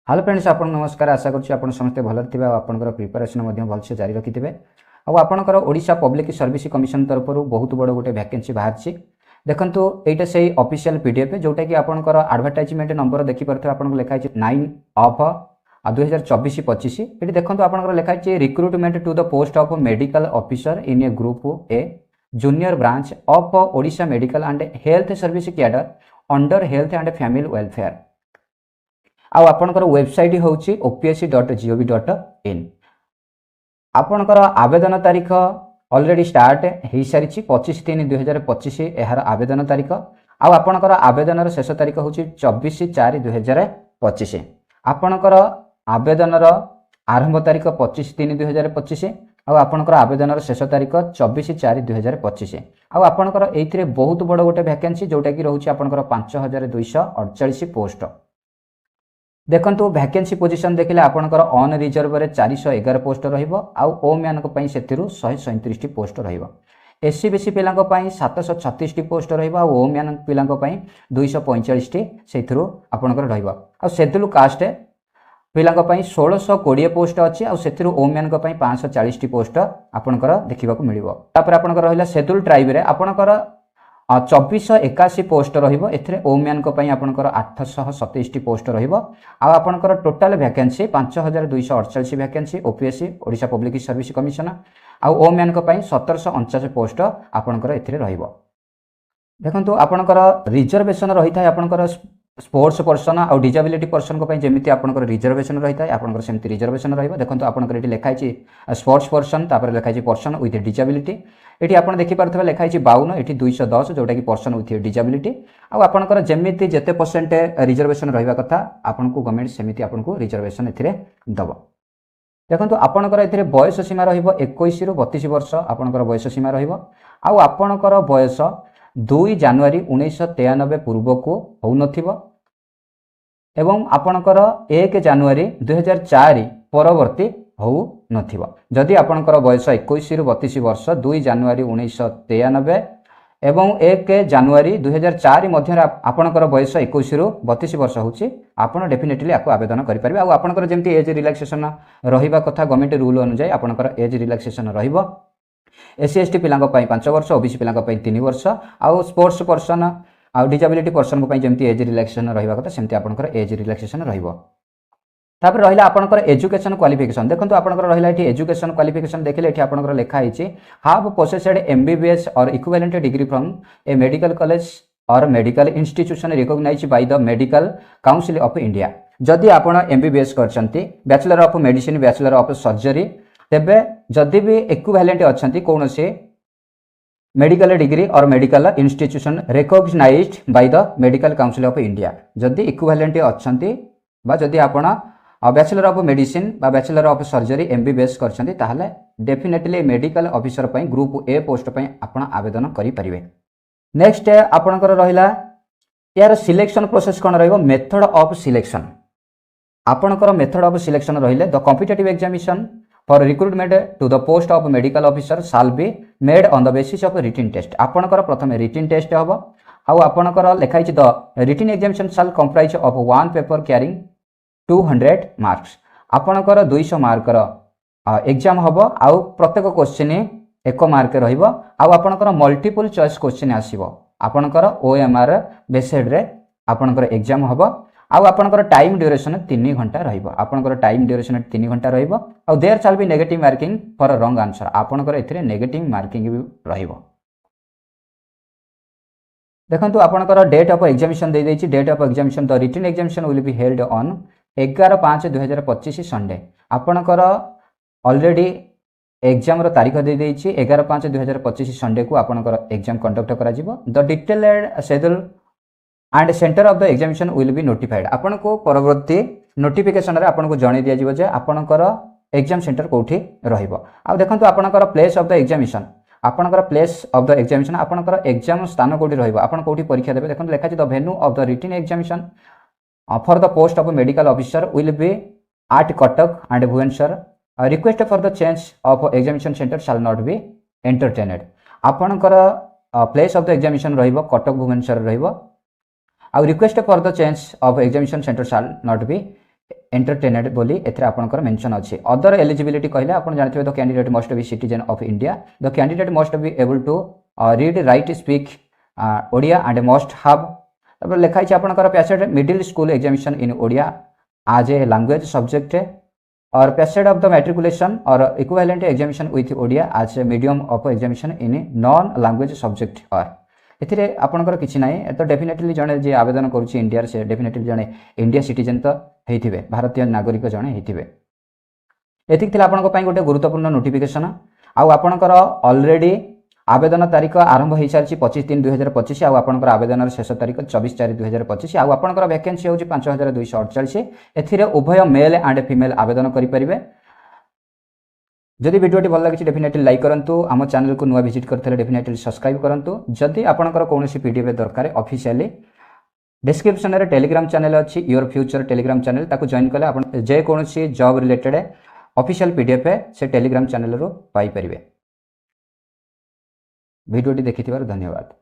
Hello friends, आपन नमस्कार। आशा करूँ आपन समस्ते भल थे आपंकर प्रिपेरेसन भलसे जारी रखिथे। आपंकर ओडिशा पब्लिक सर्विस कमिशन तरफ बहुत बड़ गोटे वैकेंसी बाहर। देखो यहाँ से ऑफिशियल पीडीएफ जोटा कि आपंकर एडवर्टाइजमेंट नंबर देखिपे आपको लिखाई 9 ऑफ 2024-25। ये देखो आपंकर लिखाई recruitment to the post of medical officer in a group A junior branch of Odisha medical and health service cadre under health and family welfare. आपणकर वेबसाइट हूँ opsc.gov.in। आपणकर आवेदन तारीख ऑलरेडी स्टार्ट हो सारी 25/3/2025 यार आवेदन तारीख। आपणकर आवेदन शेष तारीख हूँ 24/4/2025। आपणकर आवेदन आरंभ तारीख 25/3/2025। आपणकर आवेदन शेष तारीख 24/4/2025। आपणकर ये बहुत बड़ गोटे वैकेंसी जोटा कि रोचे आपणकर 5248 पोस्ट। देखो वैकेंसी पोजीशन देखिले आपणकर ऑन रिजर्व रे 411 पोस्ट रहिबो आउ ओ म्यानक पई सेतिरु 137 पोस्ट रहिबो। एससी बीसी पिलांक पई 736 पोस्ट रहिबो आउ ओ म्यानक पिलांक पई 245 सेतिरु आपणकर रहिबो। आउ शेड्यूल कास्ट पिलांक पई 1620 पोस्ट अछि आउ सेतिरु ओ म्यानक पई 540 पोस्ट आपणकर देखिबा को मिलिबो। तापर आपणकर रहिला शेड्यूल ट्राइब रे आपणकर 2481 पोस्ट रहिबो। एथिरे ओम्यान को पई आपनकर 827 पोस्ट रहिबो। आ आपनकर total vacancy 5248 vacancy OPSC Odisha public service commission. आ ओम्यान को पई 1749 पोस्ट आपनकर एथिरे रहिबो। देखंतु आपनकर रिजर्वेशन रही थाय आपनकर स्पोर्ट्स पर्सन आ डिजेबिलिटी पर्सन को पई जेमिति आपनकर रिजर्वेशन रही थाय आपनकर सेमति रिजर्वेशन रहिबो। देखंतु आपनकर एटी लिखाई छि स्पोर्ट्स पर्सन तापर लिखाई छि पर्सन विथ डिजेबिलिटी। एटी आपन देखि पारथबे लिखाई छि 52 एटी 210 जोटा कि पर्सन विथ डिजेबिलिटी। आ आपनकर जेमिति जेते परसेंट रिजर्वेशन रहिबा कथा आपनको गवर्नमेंट सेमिति आपनको रिजर्वेशन एथिरे दबो। देखंतु आपनकर एथिरे बयस सीमा रहिबो 21 रु 32 वर्ष आपनकर बयस सीमा रहिबो। आ आपनकर बयस 2 जनवरी 1993 पूर्व को हो नथिबो एवं आपनकर 1 जनवरी 2004 परवर्ती हो नथिबो। जदि आपनकर बयस 21 रु 32 वर्ष 2 जनवरी 1993 एवं 1 जनवरी 2004 मध्य आपनकर बयस 21 रु 32 वर्ष होची आपण डेफिनेटली आपको आवेदन करि परिबे। आ आपनकर जेमति एज रिलैक्सेशन रहिबा कथा गवर्नमेंट रूल अनुसार आपनकर एज रिलैक्सेशन रहिबो। एससी एसटी पिलांक पई 5 वर्ष ओबीसी पिलांक पई 3 वर्ष आउ स्पोर्ट्स पर्सन आ डिजेबिलिटी पर्सन को पई जेमति एज रिलैक्सेशन रहिबा कथा सेमति आपनकर एज रिलैक्सेशन रहिबो। तापर रहिला आपनकर एजुकेशन क्वालिफिकेशन। देखंतु आपनकर रहिला एठी एजुकेशन क्वालिफिकेशन देखिले एठी आपनकर लेखा आइछि have possessed MBBS or equivalent degree from a medical college or medical institution recognized by the Medical Council of India. जदि आपण एमबीबीएस करछंती bachelor of medicine bachelor of surgery तेबे जदि भी इक्विवेलेंट अछंती कोनोसे medical degree or medical institution recognized by the Medical Council of India जदि equivalent अछंती बा जदि आपण बैचलर ऑफ मेडिसिन बा बैचलर ऑफ सर्जरी एमबीबीएस करछंती ताहले डेफिनेटली मेडिकल ऑफिसर पई ग्रुप ए पोस्ट पई आपण आवेदन करि परिबे। नेक्स्ट आपनकर रहिला यार सिलेक्शन प्रोसेस कोन रहइबो मेथड ऑफ सिलेक्शन। आपनकर मेथड ऑफ सिलेक्शन रहिले the competitive examination for recruitment to the post of medical officer shall be made on the basis of written test. आपनकर प्रथम रिटन टेस्ट हबो आउ आपनकर लेखाइ छि the written examination shall comprise of one paper carrying 200 marks. आपनकर 200 marker exam हबो आउ प्रत्येक क्वेश्चन 1 मार्क रहिबो आउ आपनकर मल्टीपल चॉइस क्वेश्चन आसीबो। आपनकर ओएमआर बेस्ड रे आपनकर एग्जाम हबो आउ आपनकर टाइम ड्यूरेशन 3 घंटा रहिबो। आपनकर टाइम ड्यूरेशन 3 घंटा रहिबो आउ there shall be negative marking for wrong answer. आपनकर एथिरे नेगेटिव मार्किंग भी रहिबो। देखंतु आपनकर डेट ऑफ एग्जामिनेशन दे दैछि। Date of examination the written examination will be held on 11/5/2025 Sunday. आपनकर ऑलरेडी एग्जाम रो तारीख दे दैछि 11/5/2025 संडे को आपनकर एग्जाम कंडक्ट करा जिवो। The detailed schedule and centre of the examination will be notified. आपन को परवर्ती नोटिफिकेशन रे आपन को जणे दिया जिवो जे आपनकर एग्जाम सेंटर कोठी रहिबो। आ देखंतु आपनकर प्लेस ऑफ द एग्जामिनेशन आपनकर प्लेस ऑफ द एग्जामिनेशन आपनकर एग्जाम स्थान कोठी रहिबो आपन कोठी परीक्षा देबे। देखंतु लेखा छि the venue of the written examination for the post of medical officer will be at Cuttack and Bhubaneswar. Request for the change of examination centre shall not be entertained. आपनकर प्लेस ऑफ द एग्जामिनेशन रहिबो कटक भुवनेश्वर रहिबो आउ request for the change of examination centre shall not be entertained बोली एथरे आपनकर mention अछि। Other eligibility कहले आपण जानथिबे the candidate must be citizen of India, the candidate must be able to read write speak Odia and must have तब लिखाई छै आपनकर passed middle school examination in Odia as a language subject or passed of the matriculation or equivalent examination with Odia as a medium of examination in non language subject और एथिरे आपनकर किछि नाही तो डेफिनेटली जणे जे आवेदन करूछि इंडिया से डेफिनेटली जणे इंडिया सिटीजन तो हेथिबे भारतीय नागरिक जणे हेथिबे। एथिक थिला आपनक पई गोटे गुरुत्वपूर्ण नोटिफिकेशन आ आपनकर ऑलरेडी आवेदन तारीख आरंभ हो सारी 25/3/2025 आउ आपनकर आवेदन शेष तारीख 24/4/2025 आउ आपनकर वैकेंसी होछि 5248 एथिरे उभय मेल एंड फीमेल आवेदन करि परिबे। जदि वीडियोटी भल लगी डेफिनेटली लाइक करंतु, आम चैनल को नुआ विजिट करथले डेफिनेटली सब्सक्राइब करंतु। जदि आपनकर कोनोसी पीडीएफ दरकार ऑफिशियली डिस्क्रिप्शन रे टेलीग्राम चैनल अछि योर फ्यूचर टेलीग्राम चैनल ताको जॉइन कले आपन जे कोनोसी जॉब रिलेटेड ऑफिशियल पीडीएफ से टेलीग्राम चैनल रो पाई परिबे। वीडियोटी देखिथिबार धन्यवाद।